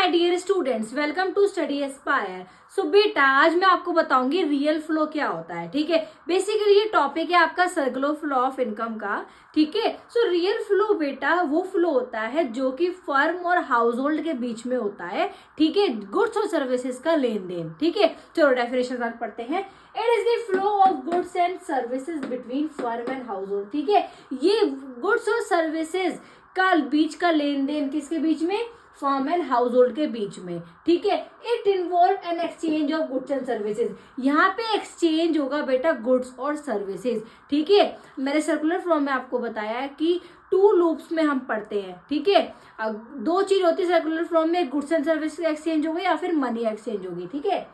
My dear students, welcome to Study Aspire. So बेटा, आज मैं आपको बताऊंगी रियल फ्लो क्या होता है। ठीक है, बेसिकली ये टॉपिक है आपका सर्कुलर फ्लो ऑफ इनकम का। ठीक है, सो रियल फ्लो बेटा वो फ्लो होता है जो कि फर्म और हाउस होल्ड के बीच में होता है। ठीक है, गुड्स और सर्विसेज का लेन देन। ठीक है, चलो डेफिनेशन पढ़ते हैं। It is the flow of goods and services between firm and house hold. ठीक है, ये गुड्स और सर्विसेज का बीच का लेन देन किसके बीच में? फर्म एंड हाउस होल्ड के बीच में। ठीक है, it involve an exchange of goods and services. यहाँ पे एक्सचेंज होगा बेटा गुड्स और सर्विसेज। ठीक है, मैंने सर्कुलर फ्लो में आपको बताया है कि टू लूप्स में हम पढ़ते हैं। ठीक है, दो चीज होती है सर्कुलर फ्लो में, गुड्स एंड सर्विसेज एक्सचेंज होगी या फिर मनी एक्सचेंज होगी। ठीक है,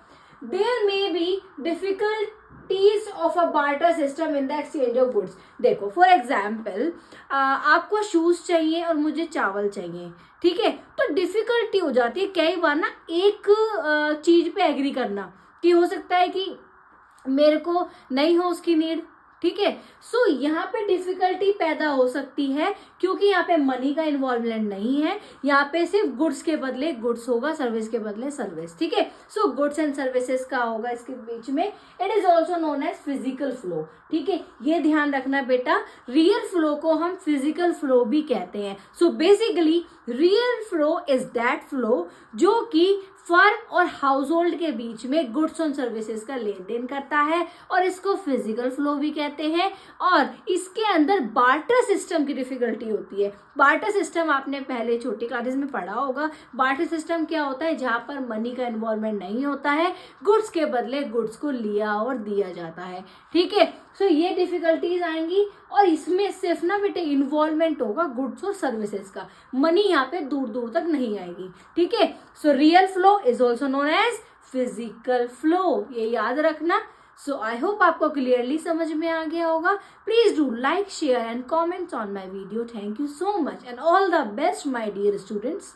there may be difficulties of a barter system in the exchange of goods. देखो फॉर एग्जाम्पल, आपको शूज चाहिए और मुझे चावल चाहिए। ठीक है, तो डिफिकल्टी हो जाती है कई बार ना एक चीज पे एग्री करना, कि हो सकता है कि मेरे को नहीं हो उसकी नीड। ठीक है, सो यहाँ पे डिफिकल्टी पैदा हो सकती है क्योंकि यहाँ पे मनी का इन्वॉल्वमेंट नहीं है। यहाँ पे सिर्फ गुड्स के बदले गुड्स होगा, सर्विस के बदले सर्विस। ठीक है, सो गुड्स एंड सर्विसेज का होगा इसके बीच में। It is also known as physical flow. ठीक है, ये ध्यान रखना बेटा, रियल फ्लो को हम फिजिकल फ्लो भी कहते हैं। So basically real flow is that flow जो कि फर्म और हाउस होल्ड के बीच में गुड्स और सर्विसेज का लेन देन करता है, और इसको फिजिकल फ्लो भी कहते हैं। और इसके अंदर बार्टर सिस्टम की डिफिकल्टी होती है। बार्टर सिस्टम आपने पहले छोटी क्लासेस में पढ़ा होगा। बार्टर सिस्टम क्या होता है? जहां पर मनी का इन्वॉल्वमेंट नहीं होता है, गुड्स के बदले गुड्स को लिया और दिया जाता है। ठीक है, सो ये डिफिकल्टीज आएंगी, और इसमें सिर्फ ना बेटे इन्वॉल्वमेंट होगा गुड्स और सर्विसेज का, मनी यहाँ पे दूर दूर तक नहीं आएगी। ठीक है, so real flow is also known as physical flow, ये याद रखना। सो आई होप आपको क्लियरली समझ में आ गया होगा। Please do like, share and comments on my video. Thank you so much and all the best my dear students.